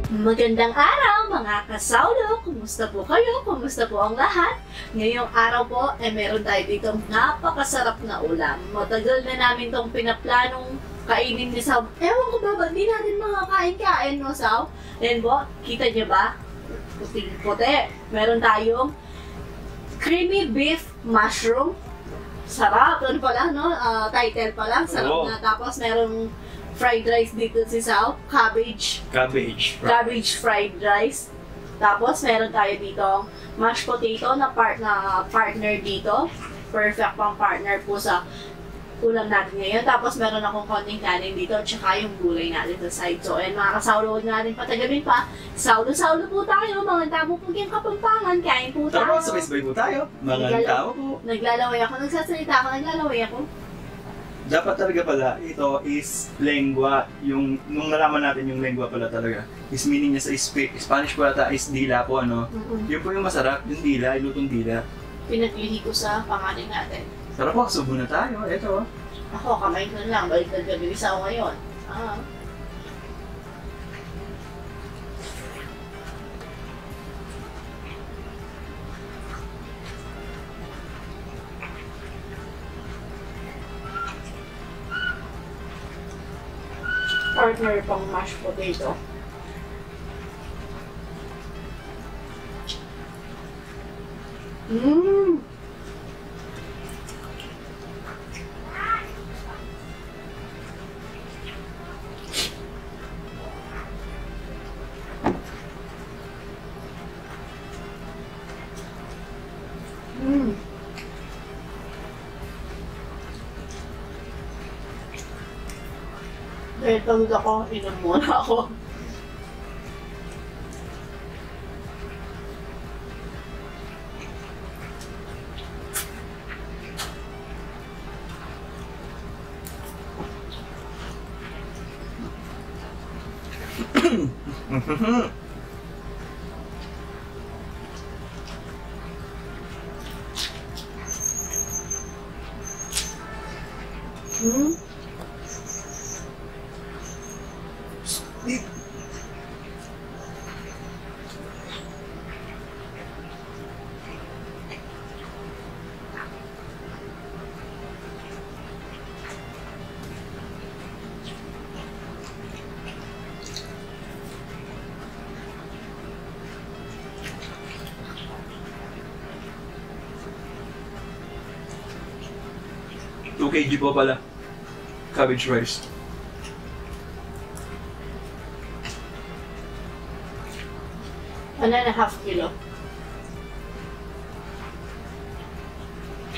Magandang araw mga kasawlo! Kumusta po kayo? Kumusta po ang lahat? Ngayong araw po, meron tayo ditong napakasarap na ulam. Matagal na namin tong pinaplanong kainin ni Saw. Ewan ko ba, ba't di natin mga kain-kain, no, Saw? Ayan po, kita niyo ba? Puti-puti. Meron tayong creamy beef mushroom. Sarap. Ano pa lang, no? Title pa lang. Sarap na. Tapos merong fried rice dito si Saw. Cabbage fried rice. Tapos meron tayo dito mashed potato na partner dito. Perfect pang partner po sa ulam natin ngayon. Tapos meron akong konting kanin dito, tsaka yung gulay natin sa side. So, ayan mga kasawlo, huwag natin patagamin pa. Sawlo-sawlo po tayo, mga tamo po yung Kapampangan, kain po tayo. Tara, sabay-sabay po tayo. Mga tao po. Naglalaway ako, nagsasalita ako, naglalaway ako. Dapat talaga pala, ito is lengua. Nung nalaman natin yung lengua pala talaga, is meaning niya sa Spanish po ata is dila po, ano. Yun po yung masarap, yung dila, ilutong dila. Pinaglihi ko sa panganin natin. Tara po, subo na tayo. Ito. Ako, kamay ko lang. Baliktad ka, bilis ako ngayon. Partner pang mashed potato. Dahil pagod ako, inom muna ako. Two kg po pala. Cabbage rice. One and a half kilo.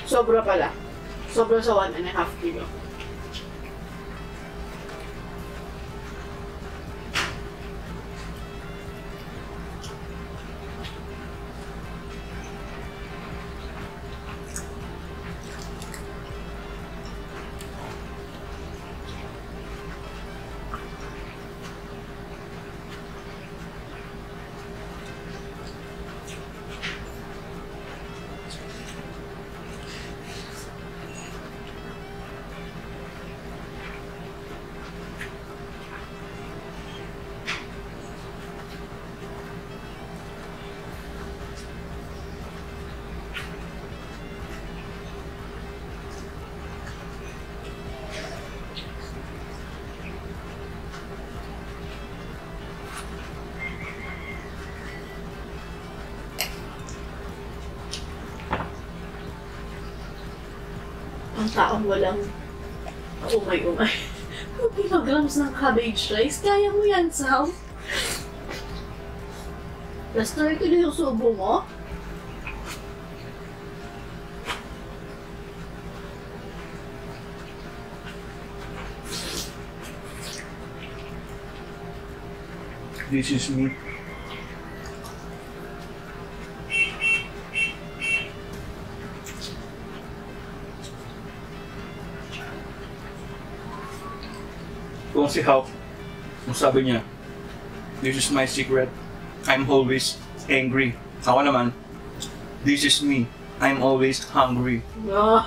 Sobra pala. Sobra sa 1.5 kilo. Ang taong walang umay-umay. 2 kilograms ng cabbage rice, kaya mo yan, Saw? Plus 30 na yung subo mo? This is me. Kung si Hawk, kung sabi niya, this is my secret, I'm always angry. Ako naman, this is me, I'm always hungry. No.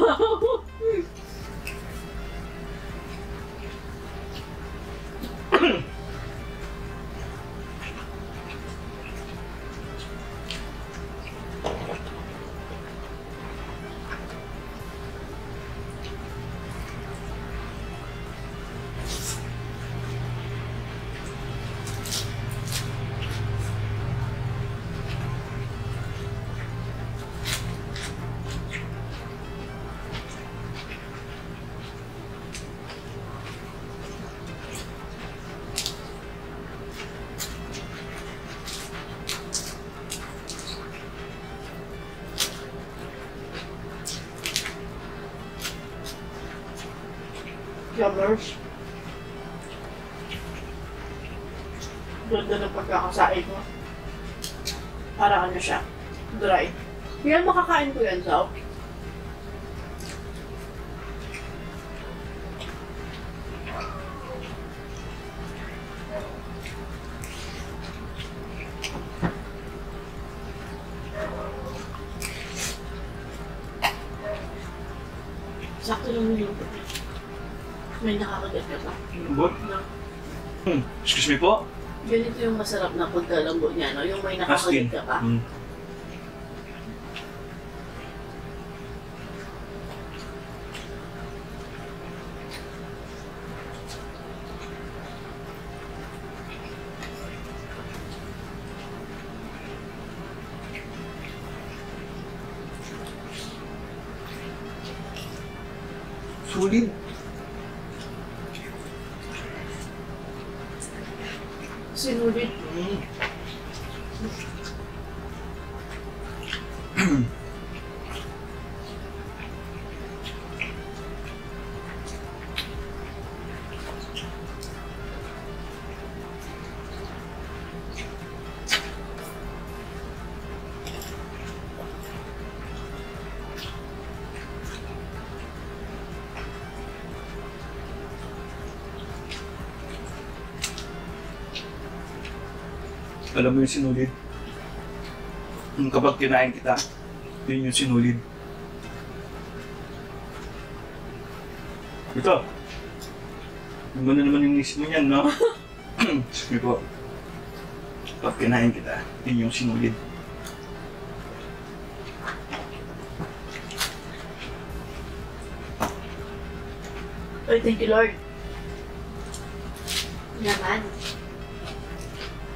Yummers. Ganda ng pagkakasain mo. Para ano siya, dry. Yan, makakain ko yan, Sao. Sakto lang yung may nakakagat ka pa. Lambot? No? Excuse me po? Ganito yung masarap na pagkalambo niya, no? Yung may nakakagat ka pa. Sulit. Sinulit. Alam mo yung sinulid? Kapag kinain kita, yun yung sinulid. Ito. Yung na naman yung isip mo yan, no? Sige po. Kapag kinain kita, yun yung sinulid. Ay, thank you, Lord. Naman.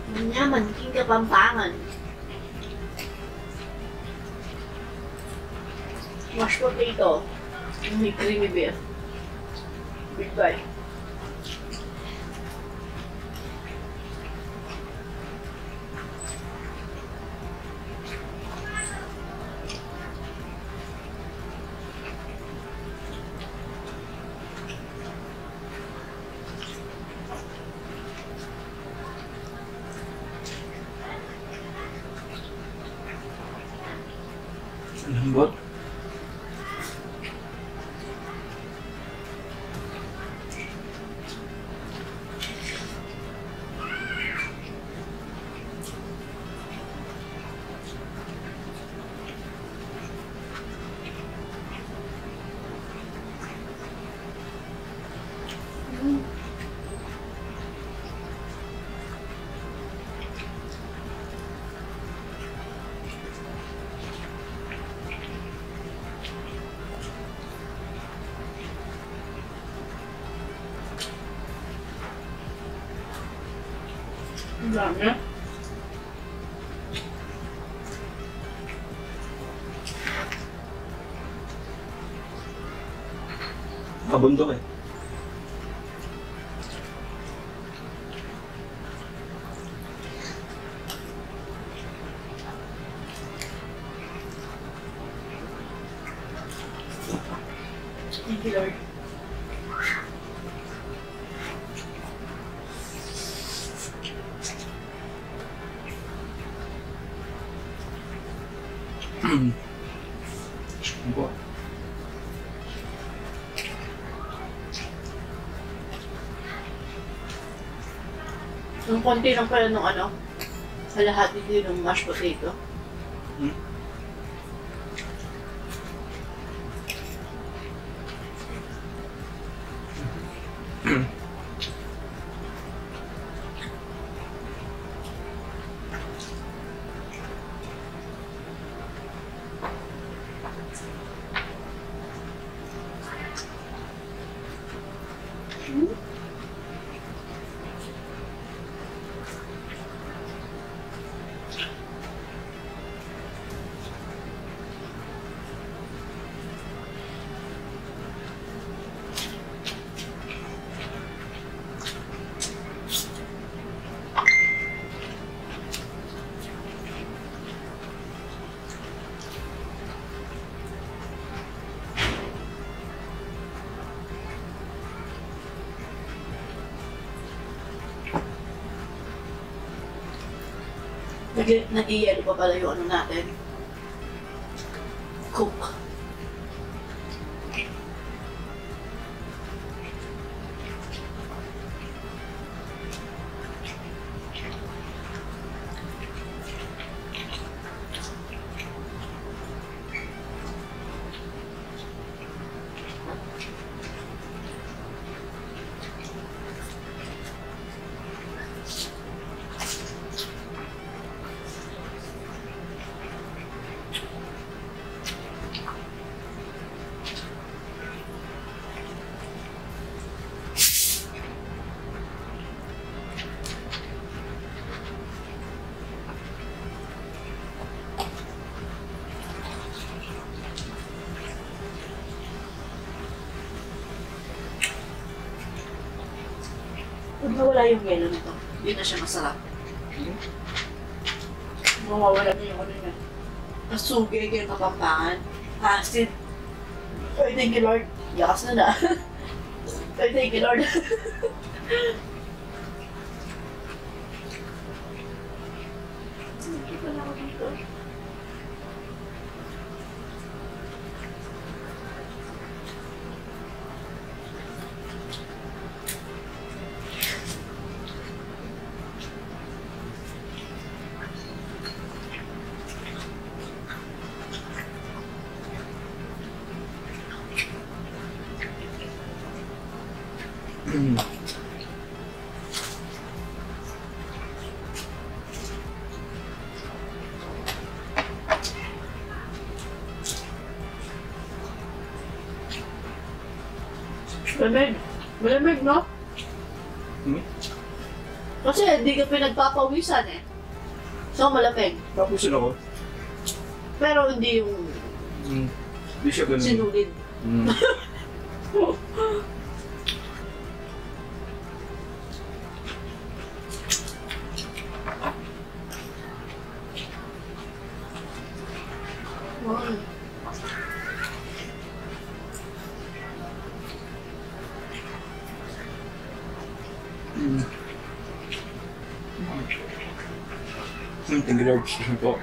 Manyaman, king Kapampangan. Mashed potato. May creamy beef. Big bite. Lambot. Ang dami. Kabundok eh. Thank you, Lord. Ano? Yung konti lang pala nung ano, kalahati din ng mashed potato. Nag-i-yellow pa pala yung ano natin. Cook. Pag nawala yung yellow nito, hindi na siya masarap. Mawawala na yung ano niya. Nasugay kayo kapampangan. Acid. Ay, thank you Lord. Yakas na na. Ay, thank you Lord. Hindi pala ako dito. Malamig. Malamig, no? Kasi hindi ka pinagpapawisan eh. So, malamig. Papusin ako. Pero hindi yung Hindi siya ganun. sinulid. Thank you Lord. Po.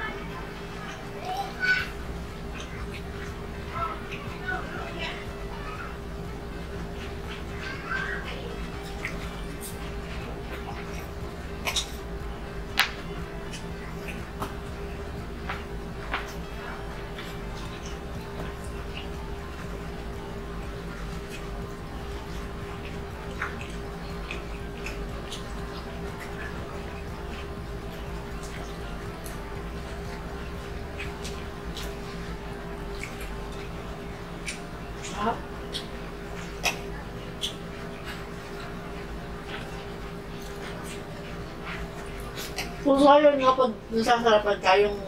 Kung sayang nga pag nasasarapan kayong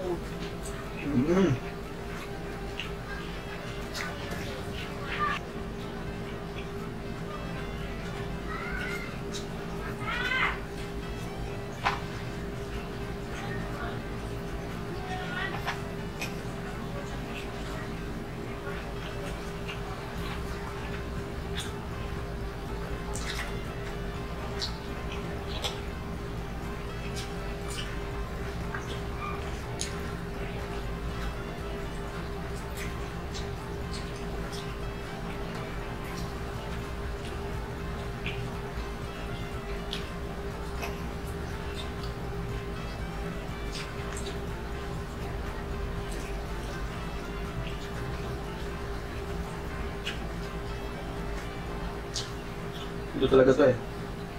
ito talaga to eh.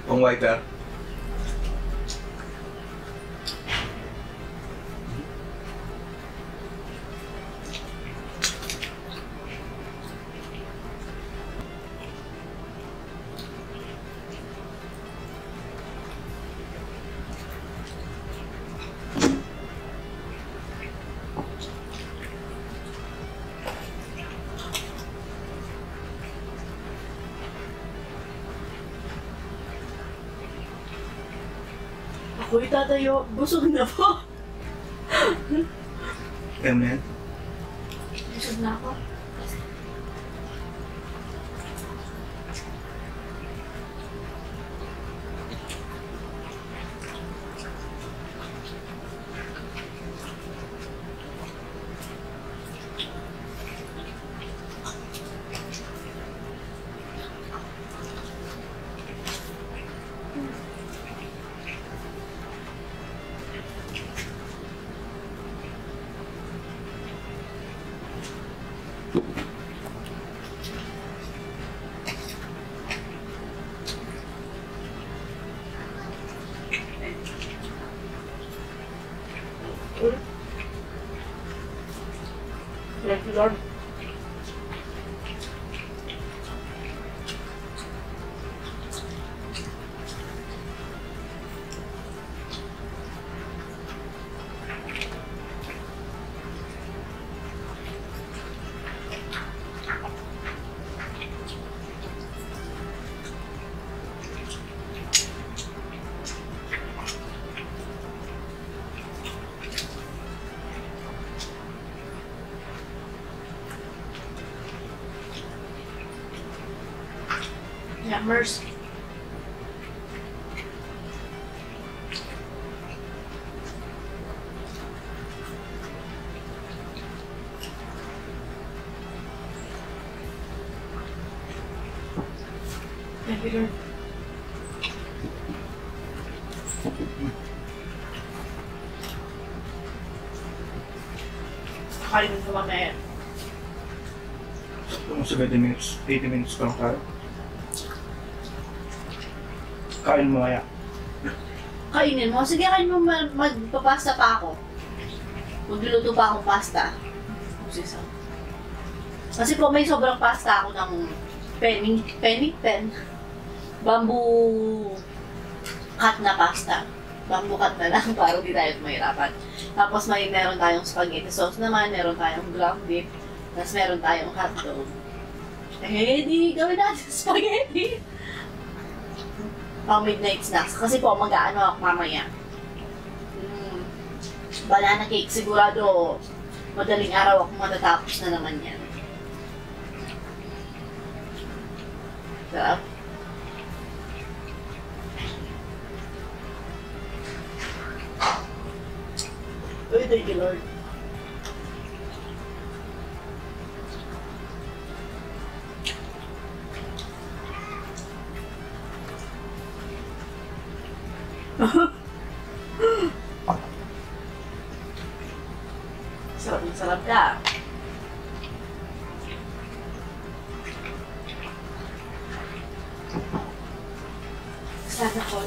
Pang wiper. ako'y tatayo, busog na po. Kaya mo yan? Busog na ako. Lord. Yummers. Thank you, Lord. Kain mo mamaya. Kung 70 minutes, 80 minutes pa lang tayo. Kain mo kaya. Kainin mo. Sige, kain mo. Magpapasta pa ako. Magluluto pa akong pasta. Kasi po may sobrang pasta ako ng pen. Bamboo cut na pasta. Bamboo cut na lang para di tayo mahirapan. Tapos meron tayong spaghetti sauce naman, meron tayong ground beef, tapos meron tayong hotdog. Eh, di gawin natin spaghetti. Pang midnight snacks. Kasi po, mag-aano ako mamaya. Banana cake. Sigurado, madaling araw ako matatapos na naman yan. Sarap. Uy, thank you, Lord. Sarap ka. Sana ko.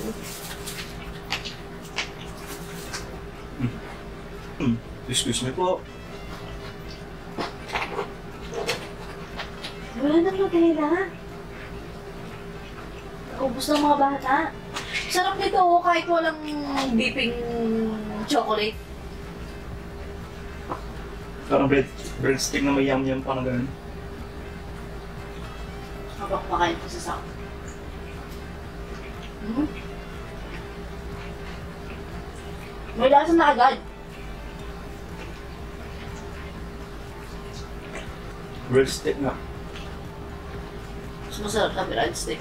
Excuse me po. Wala nang matahila. Ubus ng mga bata. Sarap nito kahit walang dipping chocolate. Parang breadstick na may yum-yum pa na gano'n. Habang kumakain ko sa sakot. May lasa na agad. Breadstick na. Mas masarap na breadstick.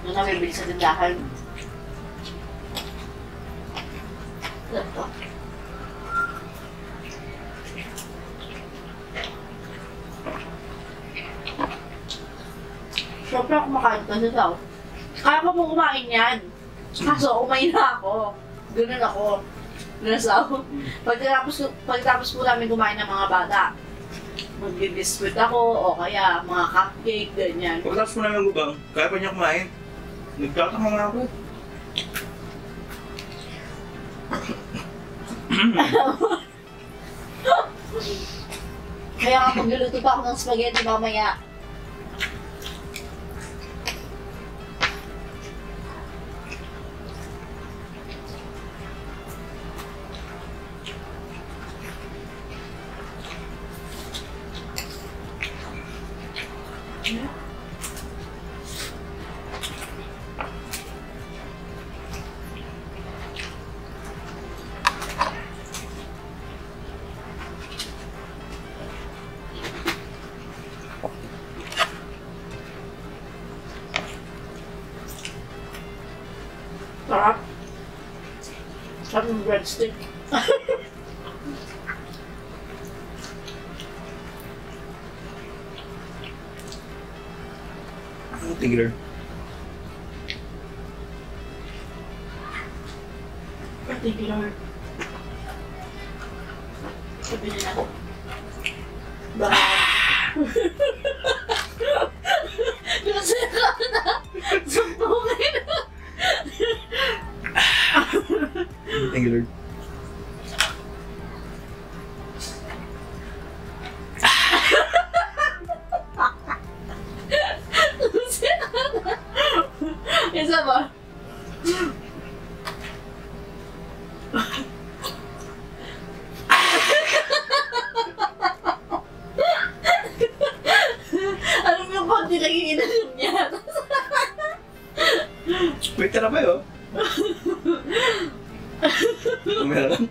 Yung namibili sa tindahan. Sarap to. Siyempre ako kumakain kasi daw. Kaya ko po kumain yan. Kaso kumain na ako. Ganun ako. Nasaw. Pagkatapos po namin kumain ng mga bata, magbi-biscuit ako o kaya mga cupcake, ganyan. Pagkatapos mo namin gubang, kaya pa niya kumain. Nagtatama nga ako. Kaya nga magluluto pa ako ng spaghetti mamaya. Sarap. Sarap ng breadstick. Tigger. Thank you, Lord. Sabi nila ako. Baka. Kasi ka na. Sumpungin. Thank you, Lord. Wait, tara ba yun? Meron?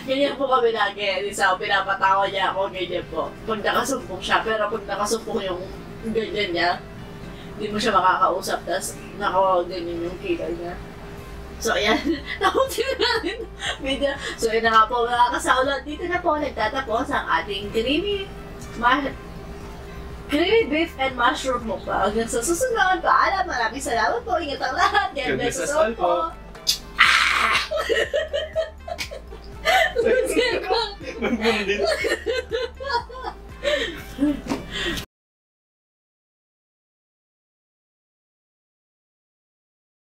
Ganyan po kami lagi. Isa, pinapatawa niya ako, ganyan po. Pag nakasumpong siya, pero pag nakasumpong yung ganyan niya, hindi mo siya makakausap, tapos ganyan yung kilay niya. So, ayan. Nakutin na natin video. So, yun na nga po mga kasaulat. Dito na po nagtatapos ang ating creamy beef and mushroom mukbang. Hanggang sa susunod, paalam. Maraming salamat po. Ingat ang lahat. God bless us all po. Mag-boom din.